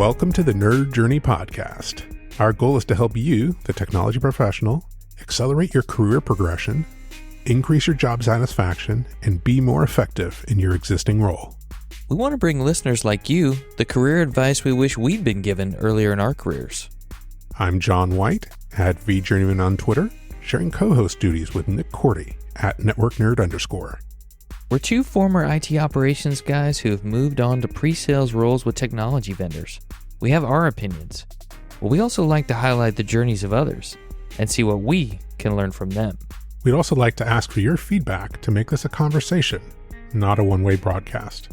Welcome to the Nerd Journey Podcast. Our goal is to help you, the technology professional, accelerate your career progression, increase your job satisfaction, and be more effective in your existing role. We want to bring listeners like you the career advice we wish we'd been given earlier in our careers. I'm John White, at VJourneyman on Twitter, sharing co-host duties with Nick Cordy, at NetworkNerd_. We're two former IT operations guys who have moved on to pre-sales roles with technology vendors. We have our opinions, but we also like to highlight the journeys of others and see what we can learn from them. We'd also like to ask for your feedback to make this a conversation, not a one-way broadcast.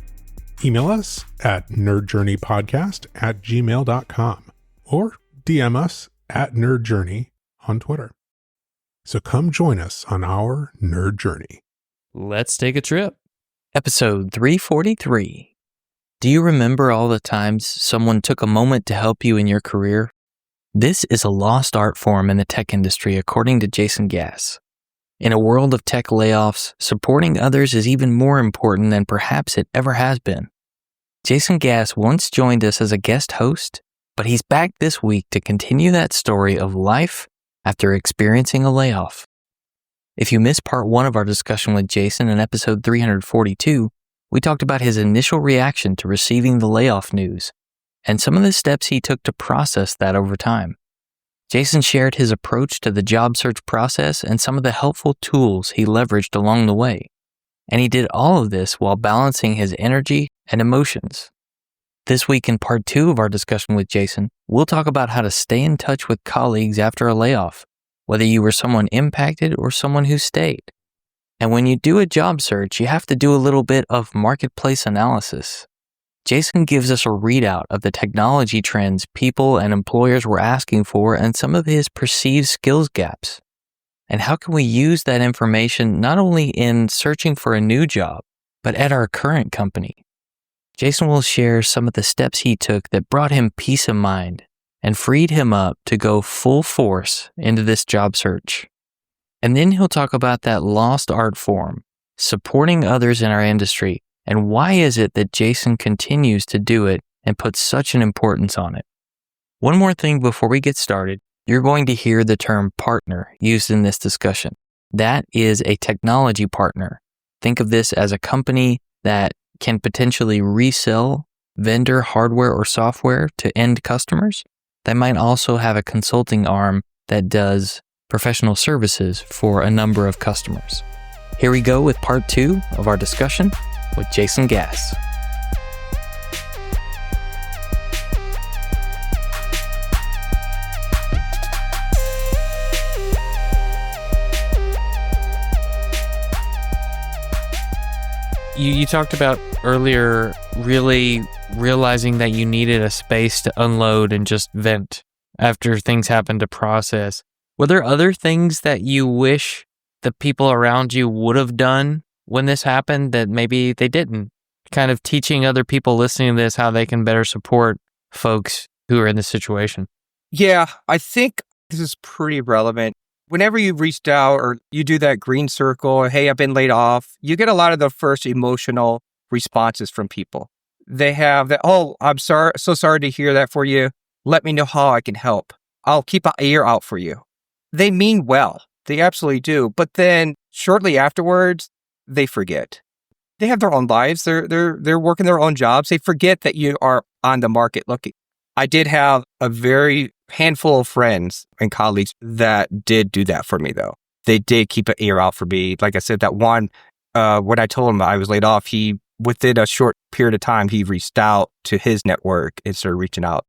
Email us at nerdjourneypodcast@gmail.com or DM us at nerdjourney on Twitter. So come join us on our nerd journey. Let's take a trip. Episode 343. Do you remember all the times someone took a moment to help you in your career? This is a lost art form in the tech industry, according to Jason Gass. In a world of tech layoffs, supporting others is even more important than perhaps it ever has been. Jason Gass once joined us as a guest host, but he's back this week to continue that story of life after experiencing a layoff. If you missed part one of our discussion with Jason in episode 342, we talked about his initial reaction to receiving the layoff news and some of the steps he took to process that over time. Jason shared his approach to the job search process and some of the helpful tools he leveraged along the way. And he did all of this while balancing his energy and emotions. This week in part two of our discussion with Jason, we'll talk about how to stay in touch with colleagues after a layoff, whether you were someone impacted or someone who stayed. And when you do a job search, you have to do a little bit of marketplace analysis. Jason gives us a readout of the technology trends people and employers were asking for and some of his perceived skills gaps. And how can we use that information not only in searching for a new job, but at our current company? Jason will share some of the steps he took that brought him peace of mind and freed him up to go full force into this job search. And then he'll talk about that lost art form, supporting others in our industry, and why is it that Jason continues to do it and puts such an importance on it. One more thing before we get started, you're going to hear the term partner used in this discussion. That is a technology partner. Think of this as a company that can potentially resell vendor hardware or software to end customers. They might also have a consulting arm that does professional services for a number of customers. Here we go with part two of our discussion with Jason Gass. You talked about earlier really realizing that you needed a space to unload and just vent after things happened to process. Were there other things that you wish the people around you would have done when this happened that maybe they didn't? Kind of teaching other people listening to this how they can better support folks who are in this situation. Yeah, I think this is pretty relevant. Whenever you've reached out or you do that green circle, or, hey, I've been laid off, you get a lot of the first emotional responses from people. They have that, oh, I'm sorry, so sorry to hear that for you. Let me know how I can help. I'll keep an ear out for you. They mean well. They absolutely do. But then shortly afterwards, they forget. They have their own lives. They're working their own jobs. They forget that you are on the market looking. I did have a very handful of friends and colleagues that did do that for me, though. They did keep an ear out for me. Like I said, that one, when I told him I was laid off, within a short period of time, he reached out to his network and started reaching out.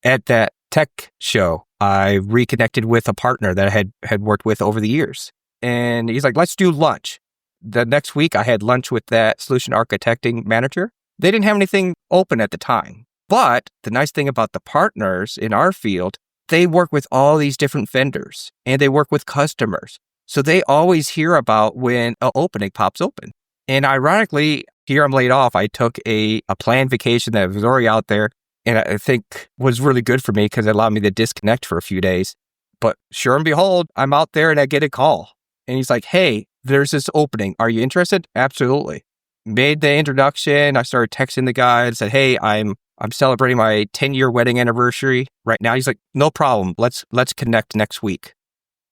At that tech show, I reconnected with a partner that I had worked with over the years. And he's like, let's do lunch. The next week, I had lunch with that solution architecting manager. They didn't have anything open at the time. But the nice thing about the partners in our field, they work with all these different vendors and they work with customers. So they always hear about when an opening pops open. And ironically, here I'm laid off. I took a planned vacation that was already out there and I think was really good for me because it allowed me to disconnect for a few days. But sure and behold, I'm out there and I get a call. And he's like, hey, there's this opening. Are you interested? Absolutely. Made the introduction. I started texting the guy and said, hey, I'm I'm celebrating my 10-year wedding anniversary right now. He's like, no problem. Let's connect next week.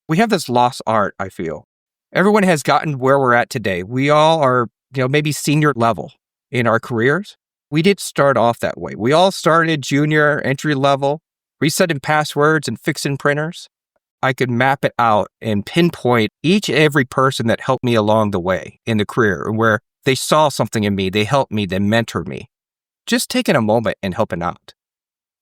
We have this lost art, I feel. Everyone has gotten where we're at today. We all are, maybe senior level in our careers. We didn't start off that way. We all started junior, entry level, resetting passwords and fixing printers. I could map it out and pinpoint each and every person that helped me along the way in the career, where they saw something in me, they helped me, they mentored me. Just taking a moment and helping out.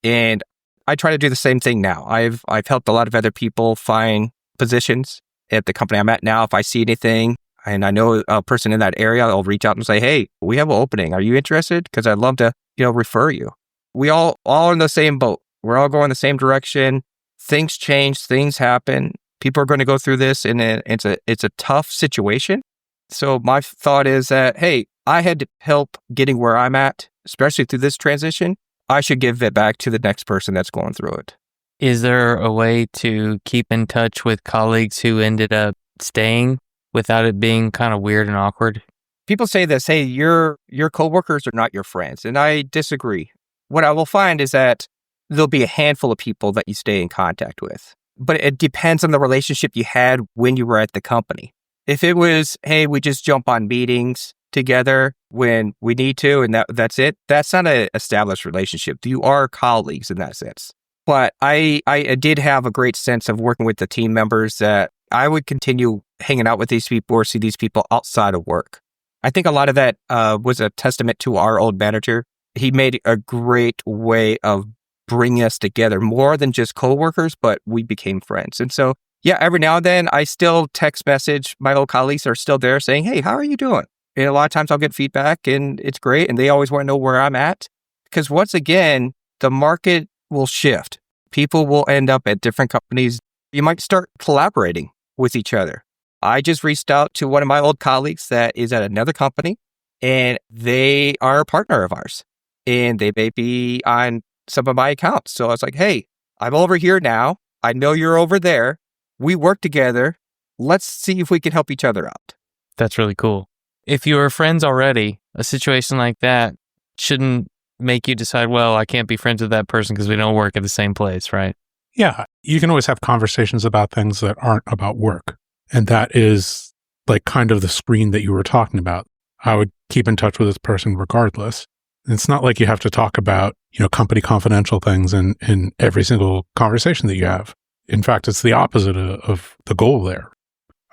And I try to do the same thing now. I've helped a lot of other people find positions at the company I'm at now. If I see anything and I know a person in that area, I'll reach out and say, hey, we have an opening. Are you interested? Because I'd love to, refer you. We all in the same boat. We're all going the same direction. Things change, things happen. People are going to go through this, and it's a tough situation. So my thought is that, hey, I had help getting where I'm at, especially through this transition. I should give it back to the next person that's going through it. Is there a way to keep in touch with colleagues who ended up staying without it being kind of weird and awkward? People say this, hey, your coworkers are not your friends. And I disagree. What I will find is that there'll be a handful of people that you stay in contact with. But it depends on the relationship you had when you were at the company. If it was, hey, we just jump on meetings together when we need to, and that's it, that's not an established relationship. You are colleagues in that sense. But I did have a great sense of working with the team members that I would continue hanging out with these people or see these people outside of work. I think a lot of that was a testament to our old manager. He made a great way of bringing us together, more than just coworkers, but we became friends. And so, yeah, every now and then I still text message. My old colleagues are still there saying, hey, how are you doing? And a lot of times I'll get feedback and it's great. And they always want to know where I'm at. Because once again, the market will shift. People will end up at different companies. You might start collaborating with each other. I just reached out to one of my old colleagues that is at another company, and they are a partner of ours. And they may be on some of my accounts. So I was like, hey, I'm over here now. I know you're over there. We work together. Let's see if we can help each other out. That's really cool. If you were friends already, a situation like that shouldn't make you decide, well, I can't be friends with that person because we don't work at the same place, right? Yeah, you can always have conversations about things that aren't about work. And that is like kind of the screen that you were talking about. I would keep in touch with this person regardless. It's not like you have to talk about, company confidential things in every single conversation that you have. In fact, it's the opposite of the goal there.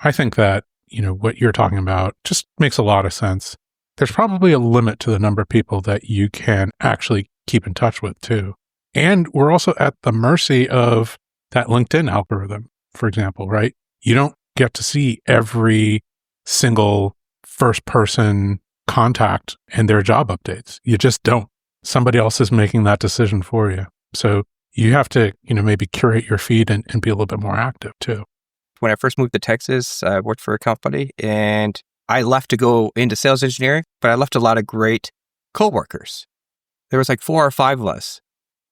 I think that, what you're talking about just makes a lot of sense. There's probably a limit to the number of people that you can actually keep in touch with too. And we're also at the mercy of that LinkedIn algorithm, for example, right? You don't get to see every single first person contact and their job updates. You just don't. Somebody else is making that decision for you. So you have to, maybe curate your feed and be a little bit more active too. When I first moved to Texas, I worked for a company and I left to go into sales engineering, but I left a lot of great coworkers. There was like 4 or 5 of us.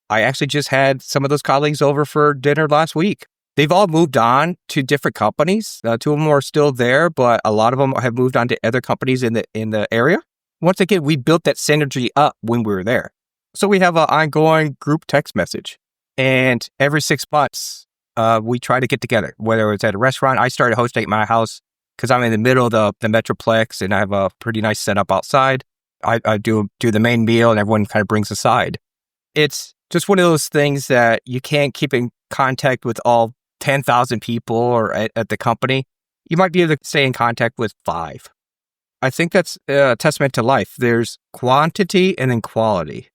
I actually just had some of those colleagues over for dinner last week. They've all moved on to different companies. 2 of them are still there, but a lot of them have moved on to other companies in the area. Once again, we built that synergy up when we were there. So we have an ongoing group text message. And every 6 months, we try to get together, whether it's at a restaurant. I started hosting at my house because I'm in the middle of the Metroplex and I have a pretty nice setup outside. I do the main meal and everyone kind of brings a side. It's just one of those things that you can't keep in contact with all 10,000 people or at the company. You might be able to stay in contact with 5. I think that's a testament to life. There's quantity and then quality.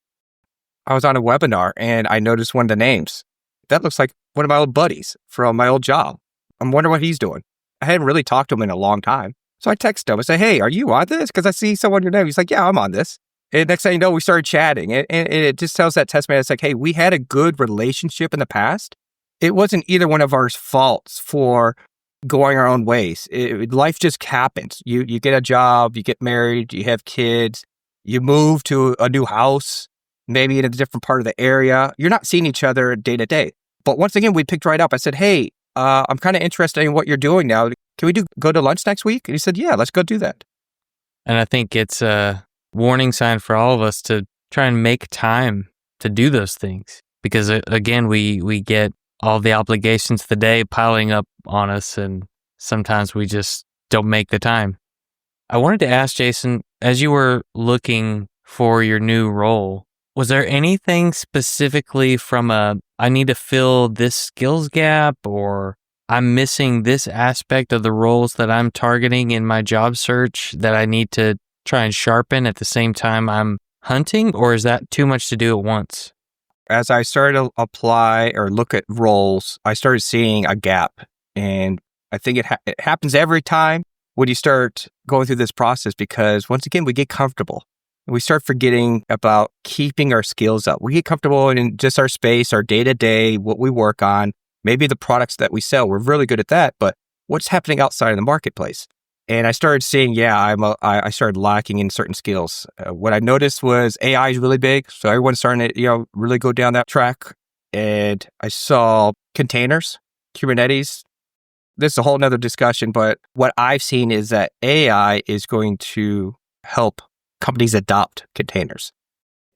I was on a webinar and I noticed one of the names. That looks like one of my old buddies from my old job. I'm wondering what he's doing. I hadn't really talked to him in a long time. So I texted him. I said, hey, are you on this? Because I see someone your name. He's like, yeah, I'm on this. And next thing you know, we started chatting. And it just tells that testament. It's like, hey, we had a good relationship in the past. It wasn't either one of our faults for going our own ways. Life just happens. You get a job, you get married, you have kids, you move to a new house, maybe in a different part of the area. You're not seeing each other day to day. But once again, we picked right up. I said, hey, I'm kind of interested in what you're doing now. Can we go to lunch next week? And he said, yeah, let's go do that. And I think it's a warning sign for all of us to try and make time to do those things. Because again, we get all the obligations of the day piling up on us, and sometimes we just don't make the time. I wanted to ask Jason, as you were looking for your new role, was there anything specifically from I need to fill this skills gap, or I'm missing this aspect of the roles that I'm targeting in my job search that I need to try and sharpen at the same time I'm hunting, or is that too much to do at once? As I started to apply or look at roles, I started seeing a gap. And I think it happens every time when you start going through this process, because once again, we get comfortable. We start forgetting about keeping our skills up. We get comfortable in just our space, our day-to-day, what we work on, maybe the products that we sell. We're really good at that, but what's happening outside of the marketplace? And I started seeing, I started lacking in certain skills. What I noticed was AI is really big. So everyone's starting to, really go down that track. And I saw containers, Kubernetes. This is a whole nother discussion, but what I've seen is that AI is going to help companies adopt containers.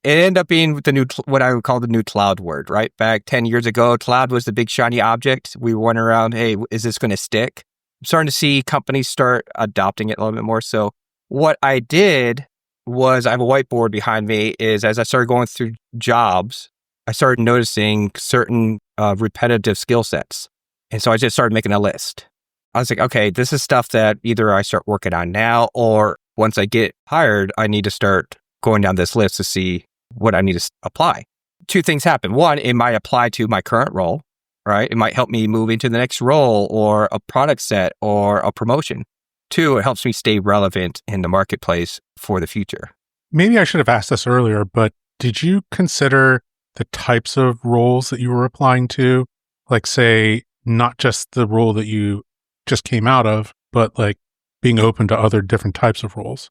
It ended up being what I would call the new cloud word, right? Back 10 years ago, cloud was the big shiny object. We were wondering around, hey, is this going to stick? I'm starting to see companies start adopting it a little bit more. So what I did was, I have a whiteboard behind me, is as I started going through jobs, I started noticing certain repetitive skill sets. And so I just started making a list. I was like, okay, this is stuff that either I start working on now, or once I get hired, I need to start going down this list to see what I need to apply. Two things happen. One, it might apply to my current role, right? It might help me move into the next role or a product set or a promotion. Two, it helps me stay relevant in the marketplace for the future. Maybe I should have asked this earlier, but did you consider the types of roles that you were applying to? Like, say, not just the role that you just came out of, but like being open to other different types of roles?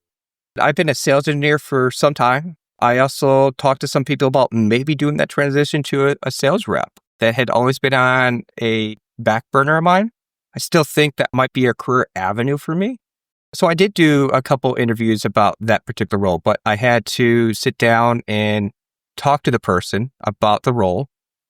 I've been a sales engineer for some time. I also talked to some people about maybe doing that transition to a sales rep. That had always been on a back burner of mine. I still think that might be a career avenue for me. So I did do a couple interviews about that particular role, but I had to sit down and talk to the person about the role.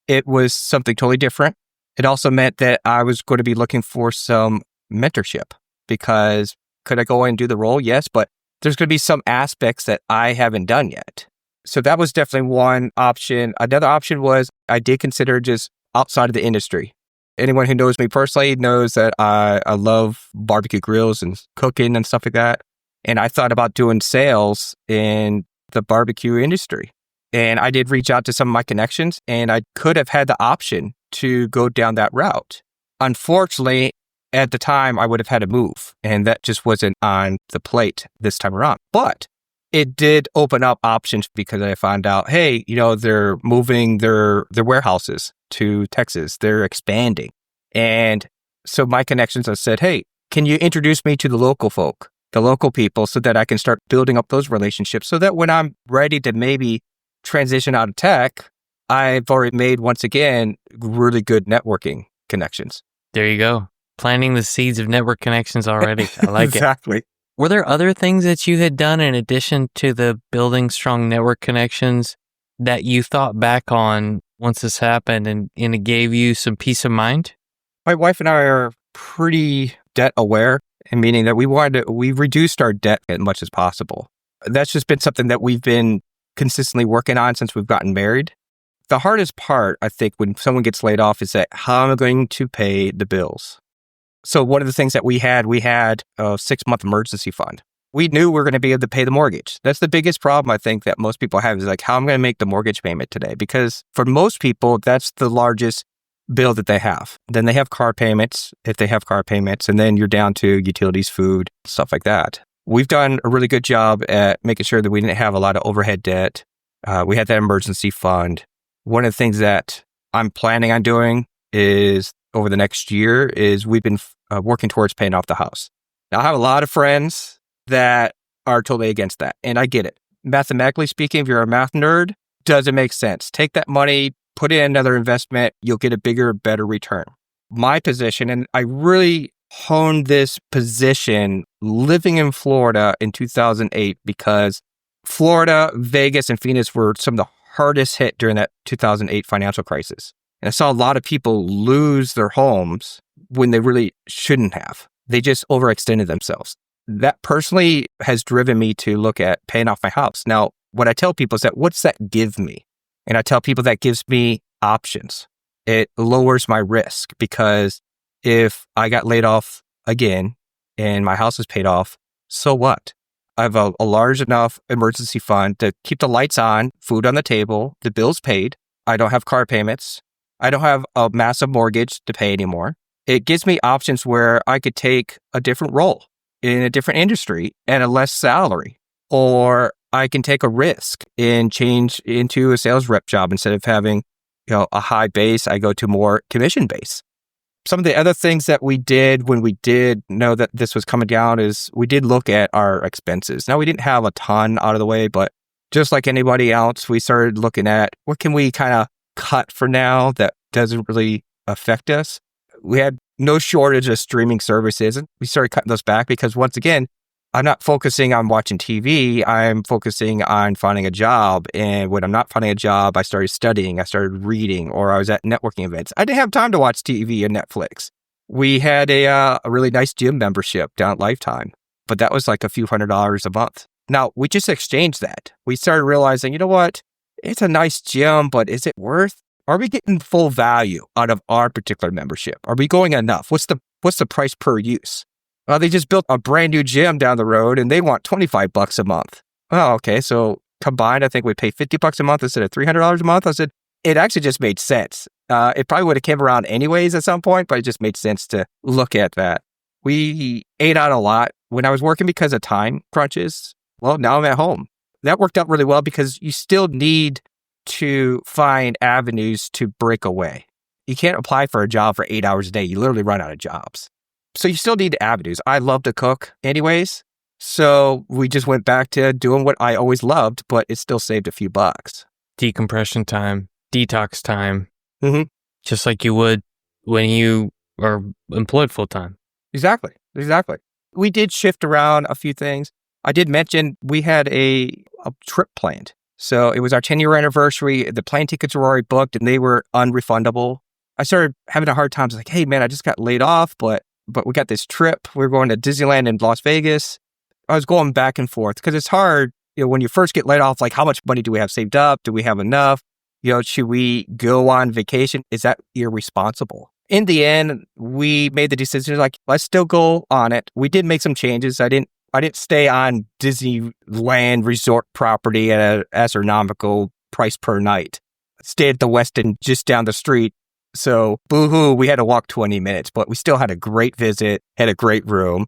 It was something totally different. It also meant that I was going to be looking for some mentorship, because could I go in and do the role? Yes, but there's going to be some aspects that I haven't done yet. So that was definitely one option. Another option was I did consider just outside of the industry. Anyone who knows me personally knows that I love barbecue grills and cooking and stuff like that. And I thought about doing sales in the barbecue industry. And I did reach out to some of my connections, and I could have had the option to go down that route. Unfortunately, at the time, I would have had to move, and that just wasn't on the plate this time around. But it did open up options, because I found out, hey, they're moving their warehouses to Texas. They're expanding. And so my connections have said, hey, can you introduce me to the local folk, the local people, so that I can start building up those relationships, so that when I'm ready to maybe transition out of tech, I've already made, once again, really good networking connections. There you go. Planting the seeds of network connections already. I like Exactly. it. Were there other things that you had done in addition to the building strong network connections that you thought back on once this happened and it gave you some peace of mind? My wife and I are pretty debt aware, and meaning that we reduced our debt as much as possible. That's just been something that we've been consistently working on since we've gotten married. The hardest part, I think, when someone gets laid off is that how am I going to pay the bills? So one of the things that we had a 6-month emergency fund. We knew we were going to be able to pay the mortgage. That's the biggest problem, I think, that most people have, is like, how am I going to make the mortgage payment today? Because for most people, that's the largest bill that they have. Then they have car payments, if they have car payments, and then you're down to utilities, food, stuff like that. We've done a really good job at making sure that we didn't have a lot of overhead debt. We had that emergency fund. One of the things that I'm planning on doing is over the next year is we've been working towards paying off the house. Now, I have a lot of friends that are totally against that, and I get it. Mathematically speaking, if you're a math nerd, doesn't make sense. Take that money, put it in another investment, you'll get a bigger, better return. My position, and I really honed this position living in Florida in 2008, because Florida, Vegas, and Phoenix were some of the hardest hit during that 2008 financial crisis. And I saw a lot of people lose their homes when they really shouldn't have. They just overextended themselves. That personally has driven me to look at paying off my house. Now, what I tell people is that, what's that give me? And I tell people that gives me options. It lowers my risk, because if I got laid off again and my house is paid off, so what? I have a large enough emergency fund to keep the lights on, food on the table, the bills paid. I don't have car payments. I don't have a massive mortgage to pay anymore. It gives me options where I could take a different role in a different industry at a less salary, or I can take a risk and change into a sales rep job. Instead of having, a high base, I go to more commission base. Some of the other things that we did when we did know that this was coming down is we did look at our expenses. Now, we didn't have a ton out of the way, but just like anybody else, we started looking at what can we kind of cut for now that doesn't really affect us. We had no shortage of streaming services, and we started cutting those back because, once again, I'm not focusing on watching TV. I'm focusing on finding a job. And when I'm not finding a job, I started studying, I started reading, or I was at networking events. I didn't have time to watch TV and Netflix. We had a really nice gym membership down at Lifetime, but that was like a few $100s a month. Now, we just exchanged that. We started realizing, you know what? It's a nice gym, but is it worth? Are we getting full value out of our particular membership? Are we going enough? What's the price per use? Well, they just built a brand new gym down the road and they want $25 a month. Oh, okay. So combined, I think we pay $50 a month instead of $300 a month. I said, it actually just made sense. It probably would have came around anyways at some point, but it just made sense to look at that. We ate out a lot when I was working because of time crunches. Well, now I'm at home. That worked out really well because you still need to find avenues to break away. You can't apply for a job for 8 hours a day. You literally run out of jobs. So you still need avenues. I love to cook anyways. So we just went back to doing what I always loved, but it still saved a few bucks. Decompression time, detox time, Mm-hmm. just like you would when you are employed full time. Exactly. We did shift around a few things. I did mention we had a trip planned. So it was our 10-year anniversary. The plane tickets were already booked and they were unrefundable. I started having a hard time. I was like, hey, man, I just got laid off, but we got this trip. We're going to Disneyland in Las Vegas. I was going back and forth because it's hard, when you first get laid off, like how much money do we have saved up? Do we have enough? Should we go on vacation? Is that irresponsible? In the end, we made the decision like, let's still go on it. We did make some changes. I didn't stay on Disneyland resort property at an astronomical price per night. I stayed at the Westin just down the street. So boo-hoo, we had to walk 20 minutes, but we still had a great visit, had a great room,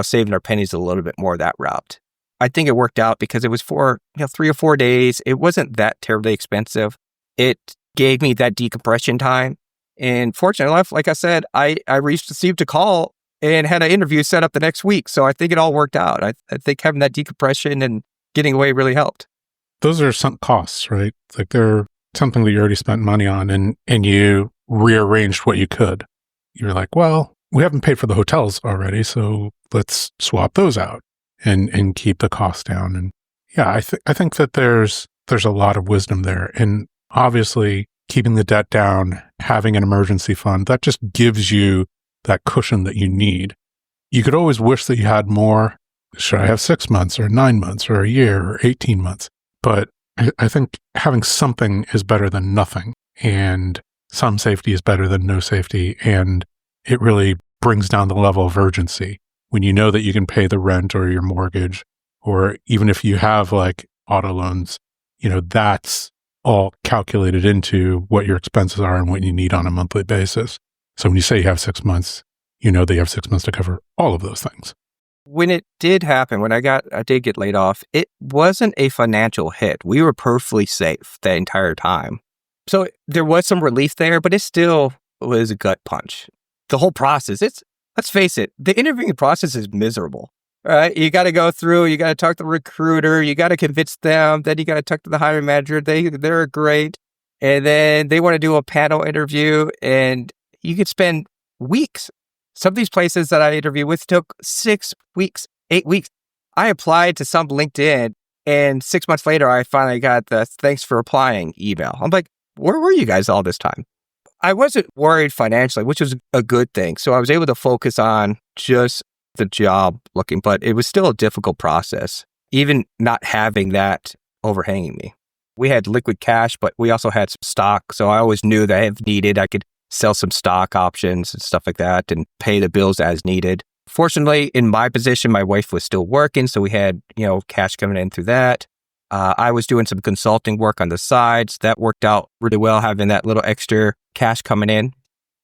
saving our pennies a little bit more that route. I think it worked out because it was for 3 or 4 days. It wasn't that terribly expensive. It gave me that decompression time. And fortunately enough, like I said, I received a call and had an interview set up the next week. So I think it all worked out. I think having that decompression and getting away really helped. Those are sunk costs, right? Like they're something that you already spent money on and you rearranged what you could. You're like, well, we haven't paid for the hotels already, so let's swap those out and keep the cost down. And yeah, I think that there's a lot of wisdom there. And obviously keeping the debt down, having an emergency fund, that just gives you that cushion that you need. You could always wish that you had more. Should I have 6 months or 9 months or a year or 18 months? But I think having something is better than nothing. And some safety is better than no safety. And it really brings down the level of urgency when you know that you can pay the rent or your mortgage, or even if you have like auto loans, that's all calculated into what your expenses are and what you need on a monthly basis. So when you say you have 6 months, you know that you have 6 months to cover all of those things. When it did happen, when I did get laid off, it wasn't a financial hit. We were perfectly safe the entire time. So there was some relief there, but it still was a gut punch. The whole process, let's face it, the interviewing process is miserable. Right? You got to go through, you got to talk to the recruiter, you got to convince them, then you got to talk to the hiring manager. They're great. And then they want to do a panel interview and you could spend weeks. Some of these places that I interviewed with took 6 weeks, 8 weeks. I applied to some LinkedIn And 6 months later, I finally got the thanks for applying email. I'm like, where were you guys all this time? I wasn't worried financially, which was a good thing. So I was able to focus on just the job looking, but it was still a difficult process, even not having that overhanging me. We had liquid cash, but we also had some stock. So I always knew that if needed, I could sell some stock options and stuff like that and pay the bills as needed. Fortunately, in my position, my wife was still working. So we had, cash coming in through that. I was doing some consulting work on the sides. That worked out really well, having that little extra cash coming in.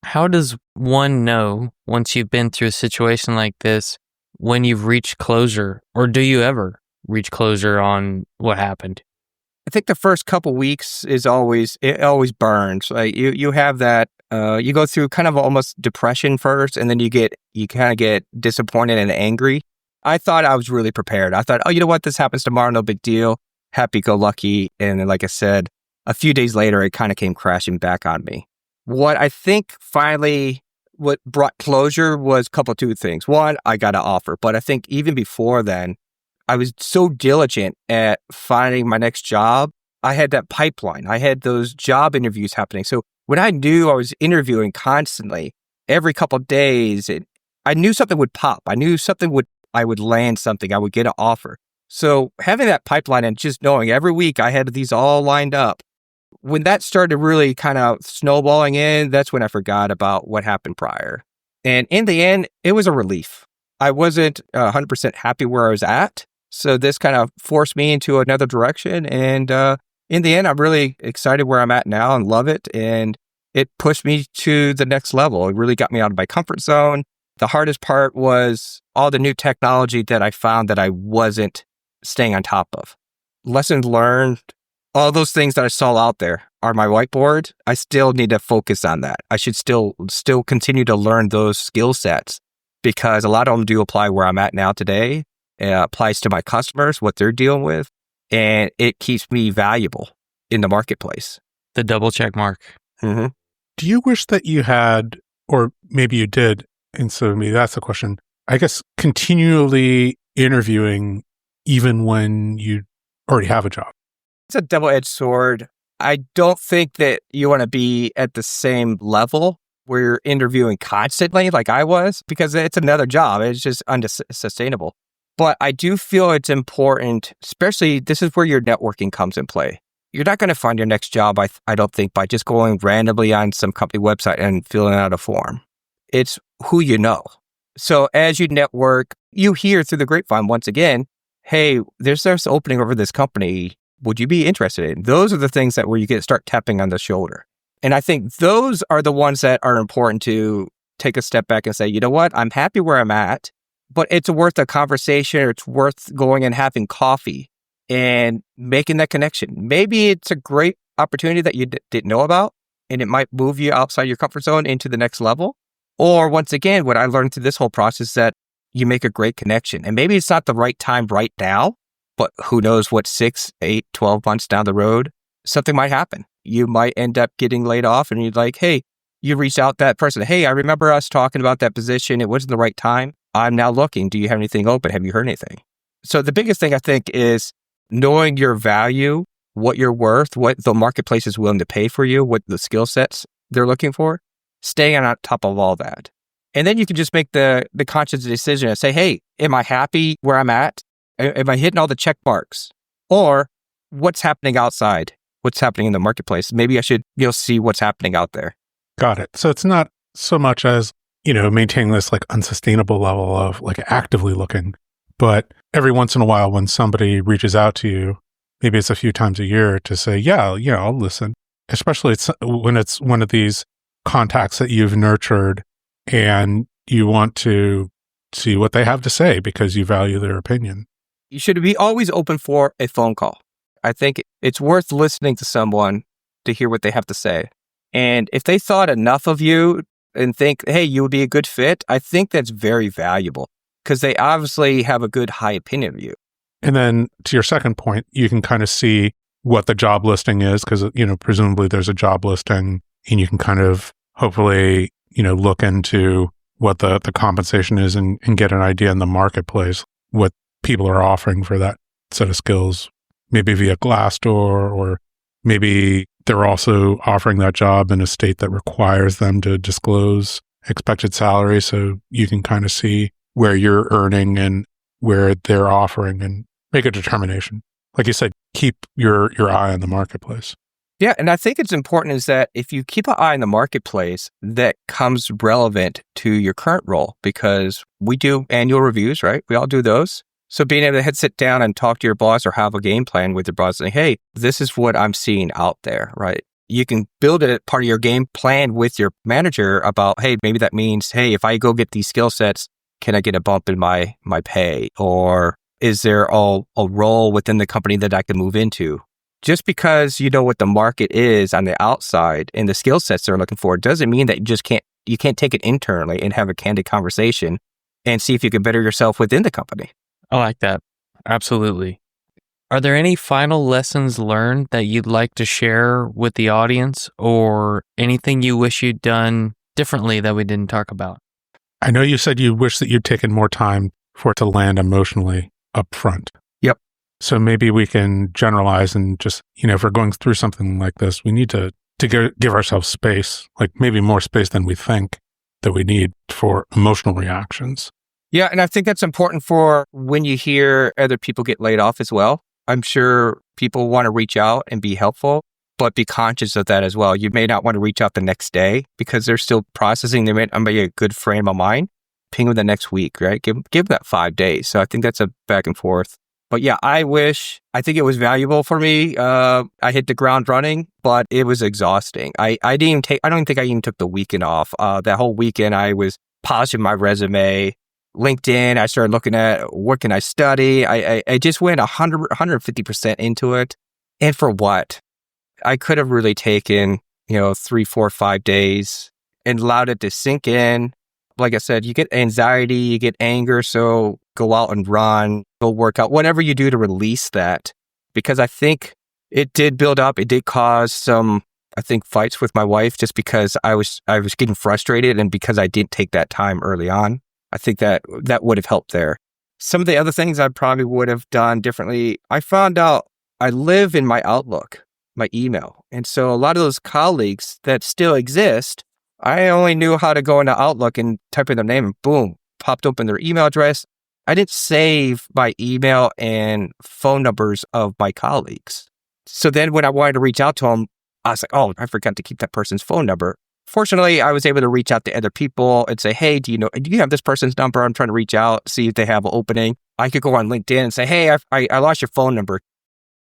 How does one know, once you've been through a situation like this, when you've reached closure, or do you ever reach closure on what happened? I think the first couple weeks it always burns. Like you have that, you go through kind of almost depression first, and then you kind of get disappointed and angry. I thought I was really prepared. I thought, oh, you know what? This happens tomorrow, no big deal. Happy-go-lucky. And then, like I said, a few days later, it kind of came crashing back on me. What I think finally, what brought closure was two things. One, I got an offer. But I think even before then, I was so diligent at finding my next job. I had that pipeline. I had those job interviews happening. So when I knew I was interviewing constantly, every couple of days, I knew something would pop. I knew I would land something. I would get an offer. So having that pipeline and just knowing every week I had these all lined up, when that started really kind of snowballing in, that's when I forgot about what happened prior. And in the end, it was a relief. I wasn't 100% happy where I was at. So this kind of forced me into another direction. And in the end, I'm really excited where I'm at now and love it. And it pushed me to the next level. It really got me out of my comfort zone. The hardest part was all the new technology that I found that I wasn't staying on top of. Lessons learned, all those things that I saw out there are my whiteboard. I still need to focus on that. I should still continue to learn those skill sets because a lot of them do apply where I'm at now today. It applies to my customers, what they're dealing with, and it keeps me valuable in the marketplace. The double check mark. Mm-hmm. Do you wish that you had, or maybe you did, and so maybe that's the question, I guess continually interviewing even when you already have a job? It's a double-edged sword. I don't think that you want to be at the same level where you're interviewing constantly like I was, because it's another job. It's just unsustainable. But I do feel it's important, especially this is where your networking comes in play. You're not going to find your next job, I don't think, by just going randomly on some company website and filling out a form. It's who you know. So as you network, you hear through the grapevine once again, hey, there's this opening over this company. Would you be interested in? Those are the things that where you start tapping on the shoulder. And I think those are the ones that are important to take a step back and say, you know what? I'm happy where I'm at, but it's worth a conversation, or it's worth going and having coffee and making that connection. Maybe it's a great opportunity that you didn't know about, and it might move you outside your comfort zone into the next level. Or once again, what I learned through this whole process is that you make a great connection. And maybe it's not the right time right now, but who knows what 6, 8, 12 months down the road, something might happen. You might end up getting laid off and you're like, hey, you reach out to that person. Hey, I remember us talking about that position. It wasn't the right time. I'm now looking. Do you have anything open? Have you heard anything? So the biggest thing I think is knowing your value, what you're worth, what the marketplace is willing to pay for you, what the skill sets they're looking for, staying on top of all that. And then you can just make the conscious decision and say, hey, am I happy where I'm at? Am I hitting all the check marks? Or what's happening outside? What's happening in the marketplace? Maybe I should see what's happening out there. Got it. So it's not so much as, maintaining this like unsustainable level of like actively looking, but every once in a while when somebody reaches out to you, maybe it's a few times a year to say, yeah, I'll listen. Especially when it's one of these contacts that you've nurtured and you want to see what they have to say because you value their opinion. You should be always open for a phone call. I think it's worth listening to someone to hear what they have to say. And if they thought enough of you and think, hey, you would be a good fit, I think that's very valuable because they obviously have a good high opinion of you. And then to your second point, you can kind of see what the job listing is because, presumably there's a job listing and you can kind of hopefully, look into what the compensation is and get an idea in the marketplace, what people are offering for that set of skills maybe via Glassdoor, or maybe they're also offering that job in a state that requires them to disclose expected salary, so you can kind of see where you're earning and where they're offering and make a determination. Like you said, keep your eye on the marketplace. Yeah, and I think it's important is that if you keep an eye on the marketplace, that comes relevant to your current role, because we do annual reviews, right? We all do those. So being able to sit down and talk to your boss or have a game plan with your boss, saying, hey, this is what I'm seeing out there, right? You can build it as part of your game plan with your manager about, hey, maybe that means, hey, if I go get these skill sets, can I get a bump in my pay? Or is there a role within the company that I can move into? Just because you know what the market is on the outside and the skill sets they're looking for doesn't mean that you can't take it internally and have a candid conversation and see if you can better yourself within the company. I like that. Absolutely. Are there any final lessons learned that you'd like to share with the audience, or anything you wish you'd done differently that we didn't talk about? I know you said you wish that you'd taken more time for it to land emotionally up front. Yep. So maybe we can generalize and just, if we're going through something like this, we need to give ourselves space, like maybe more space than we think that we need for emotional reactions. Yeah, and I think that's important for when you hear other people get laid off as well. I'm sure people want to reach out and be helpful, but be conscious of that as well. You may not want to reach out the next day because they're still processing. They may be a good frame of mind. Ping them the next week, right? Give them that 5 days. So I think that's a back and forth. But yeah, I think it was valuable for me. I hit the ground running, but it was exhausting. I don't think I even took the weekend off. That whole weekend I was polishing my resume. LinkedIn, I started looking at what can I study. I just went 150% into it. And for what? I could have really taken, 3, 4, 5 days and allowed it to sink in. Like I said, you get anxiety, you get anger. So go out and run, go work out, whatever you do to release that. Because I think it did build up. It did cause some, fights with my wife just because I was getting frustrated and because I didn't take that time early on. I think that would have helped there. Some of the other things I probably would have done differently, I found out I live in my Outlook, my email. And so a lot of those colleagues that still exist, I only knew how to go into Outlook and type in their name and boom, popped open their email address. I didn't save my email and phone numbers of my colleagues. So then when I wanted to reach out to them, I was like, oh, I forgot to keep that person's phone number. Fortunately, I was able to reach out to other people and say, hey, do you have this person's number? I'm trying to reach out, see if they have an opening. I could go on LinkedIn and say, hey, I lost your phone number.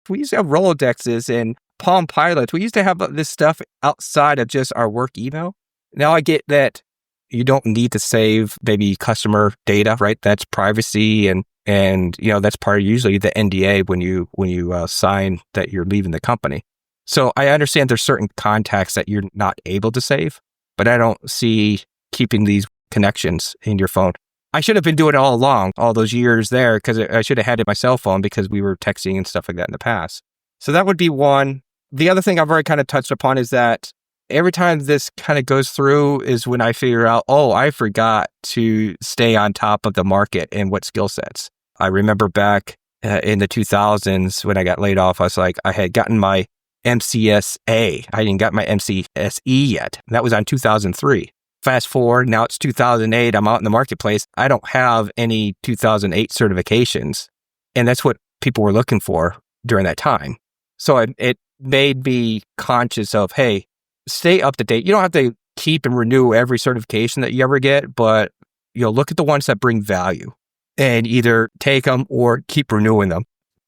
We used to have Rolodexes and Palm Pilots. We used to have this stuff outside of just our work email. Now I get that you don't need to save maybe customer data, right? That's privacy and that's part of usually the NDA when you sign that you're leaving the company. So I understand there's certain contacts that you're not able to save, but I don't see keeping these connections in your phone. I should have been doing it all along, all those years there, because I should have had it in my cell phone because we were texting and stuff like that in the past. So that would be one. The other thing I've already kind of touched upon is that every time this kind of goes through is when I figure out, oh, I forgot to stay on top of the market and what skill sets. I remember back in the 2000s when I got laid off, I was like, I had gotten my MCSA. I didn't got my MCSE yet. That was on 2003. Fast forward, now it's 2008. I'm out in the marketplace. I don't have any 2008 certifications. And that's what people were looking for during that time. So it made me conscious of, hey, stay up to date. You don't have to keep and renew every certification that you ever get, but look at the ones that bring value and either take them or keep renewing them.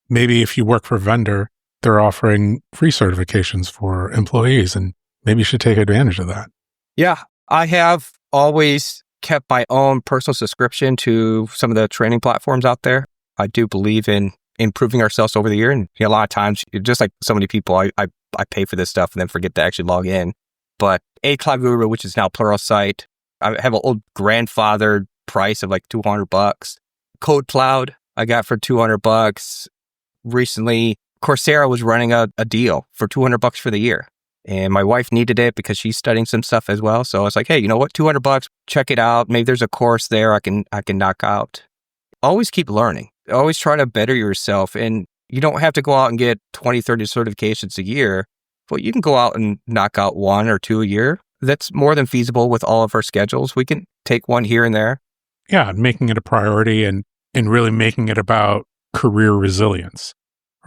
Maybe if you work for a vendor, they're offering free certifications for employees, and maybe you should take advantage of that. Yeah, I have always kept my own personal subscription to some of the training platforms out there. I do believe in improving ourselves over the year. And a lot of times, just like so many people, I pay for this stuff and then forget to actually log in. But A Cloud Guru, which is now Pluralsight, I have an old grandfathered price of like $200. Code Cloud, I got for $200. Recently, Coursera was running a deal for $200 for the year. And my wife needed it because she's studying some stuff as well. So I was like, hey, you know what? $200, check it out. Maybe there's a course there I can knock out. Always keep learning. Always try to better yourself. And You don't have to go out and get 20, 30 certifications a year, but you can go out and knock out 1 or 2 a year. That's more than feasible with all of our schedules. We can take one here and there. Yeah, making it a priority and really making it about career resilience,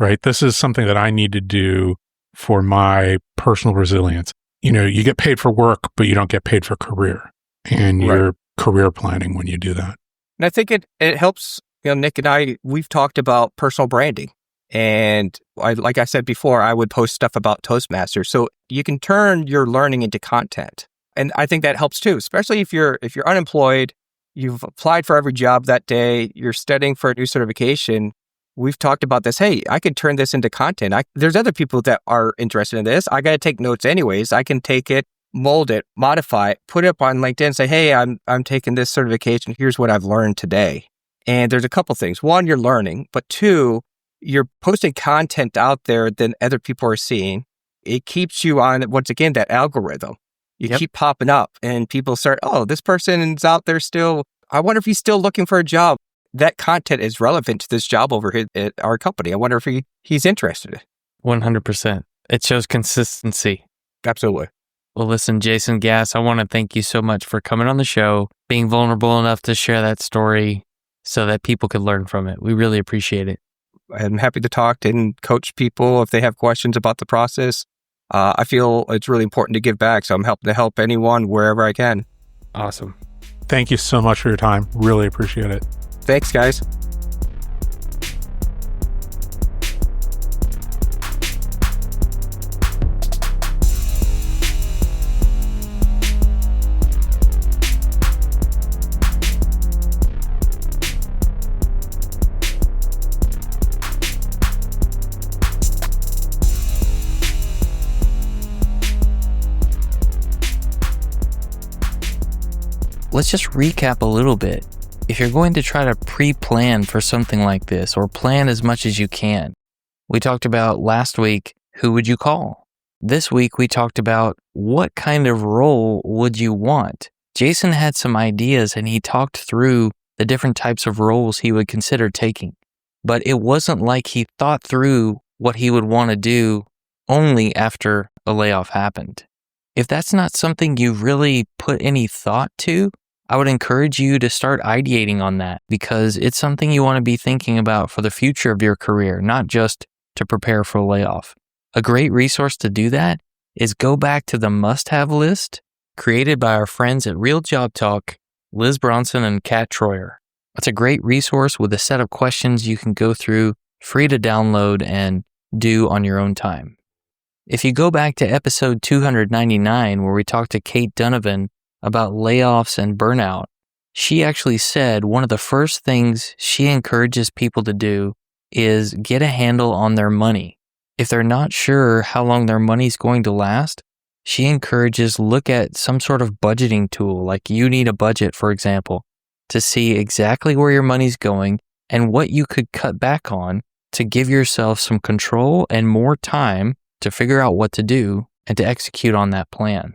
right? This is something that I need to do for my personal resilience. You get paid for work, but you don't get paid for career. And you're career planning when you do that. And I think it helps. Nick and I, we've talked about personal branding. And like I said before, I would post stuff about Toastmasters. So you can turn your learning into content. And I think that helps too, especially if you're unemployed, you've applied for every job that day, you're studying for a new certification. We've talked about this. Hey, I could turn this into content. There's other people that are interested in this. I got to take notes anyways. I can take it, mold it, modify it, put it up on LinkedIn, say, hey, I'm taking this certification. Here's what I've learned today. And there's a couple things. One, you're learning, but 2, you're posting content out there that other people are seeing. It keeps you on, once again, that algorithm. You keep popping up and people start, oh, this person's out there still. I wonder if he's still looking for a job. That content is relevant to this job over here at our company. I wonder if he's interested. 100%. It shows consistency. Absolutely. Well, listen, Jason Gass, I want to thank you so much for coming on the show, being vulnerable enough to share that story so that people could learn from it. We really appreciate it. I'm happy to talk and coach people if they have questions about the process. I feel it's really important to give back, so I'm helping to help anyone wherever I can. Awesome. Thank you so much for your time. Really appreciate it. Thanks, guys. Let's just recap a little bit. If you're going to try to pre-plan for something like this, or plan as much as you can, we talked about last week, who would you call? This week, we talked about what kind of role would you want? Jason had some ideas and he talked through the different types of roles he would consider taking. But it wasn't like he thought through what he would want to do only after a layoff happened. If that's not something you really put any thought to, I would encourage you to start ideating on that because it's something you want to be thinking about for the future of your career, not just to prepare for a layoff. A great resource to do that is go back to the must-have list created by our friends at Real Job Talk, Liz Bronson and Kat Troyer. It's a great resource with a set of questions you can go through, free to download and do on your own time. If you go back to episode 299, where we talked to Kate Donovan about layoffs and burnout, she actually said one of the first things she encourages people to do is get a handle on their money. If they're not sure how long their money's going to last, she encourages look at some sort of budgeting tool, like You Need a Budget, for example, to see exactly where your money's going and what you could cut back on to give yourself some control and more time to figure out what to do and to execute on that plan.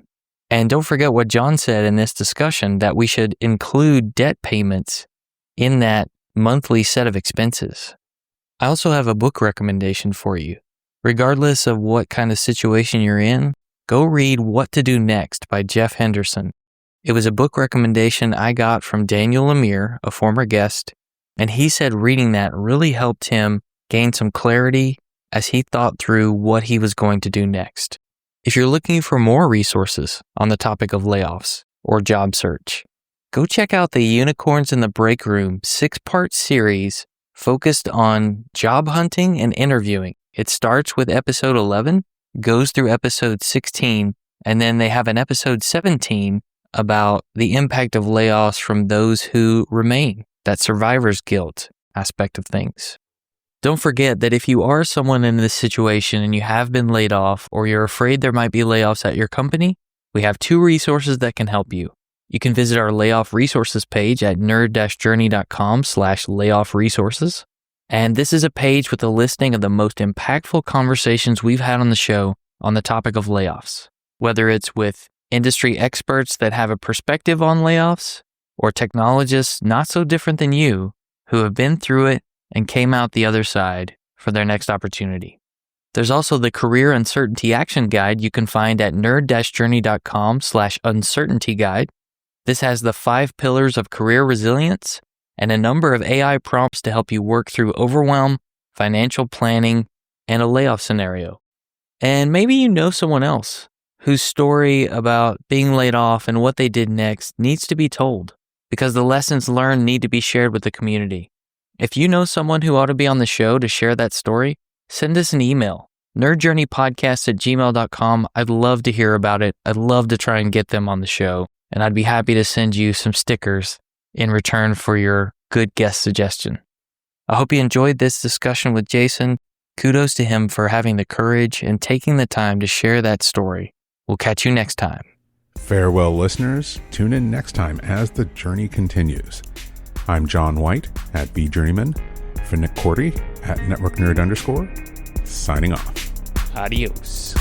And don't forget what John said in this discussion, that we should include debt payments in that monthly set of expenses. I also have a book recommendation for you. Regardless of what kind of situation you're in, go read What to Do Next by Jeff Henderson. It was a book recommendation I got from Daniel Lemire, a former guest, and he said reading that really helped him gain some clarity as he thought through what he was going to do next. If you're looking for more resources on the topic of layoffs or job search, go check out the Unicorns in the Break Room 6-part series focused on job hunting and interviewing. It starts with episode 11, goes through episode 16, and then they have an episode 17 about the impact of layoffs from those who remain, that survivor's guilt aspect of things. Don't forget that if you are someone in this situation and you have been laid off or you're afraid there might be layoffs at your company, we have 2 resources that can help you. You can visit our layoff resources page at nerd-journey.com/layoff resources. And this is a page with a listing of the most impactful conversations we've had on the show on the topic of layoffs, whether it's with industry experts that have a perspective on layoffs or technologists not so different than you who have been through it and came out the other side for their next opportunity. There's also the Career Uncertainty Action Guide you can find at nerd-journey.com/uncertainty guide. This has the 5 pillars of career resilience and a number of AI prompts to help you work through overwhelm, financial planning, and a layoff scenario. And maybe you know someone else whose story about being laid off and what they did next needs to be told, because the lessons learned need to be shared with the community. If you know someone who ought to be on the show to share that story, send us an email, nerdjourneypodcast@gmail.com. I'd love to hear about it. I'd love to try and get them on the show, and I'd be happy to send you some stickers in return for your good guest suggestion. I hope you enjoyed this discussion with Jason. Kudos to him for having the courage and taking the time to share that story. We'll catch you next time. Farewell, listeners. Tune in next time as the journey continues. I'm John White at BJourneyman, for Nick Cordy at NetworkNerd_, signing off. Adios.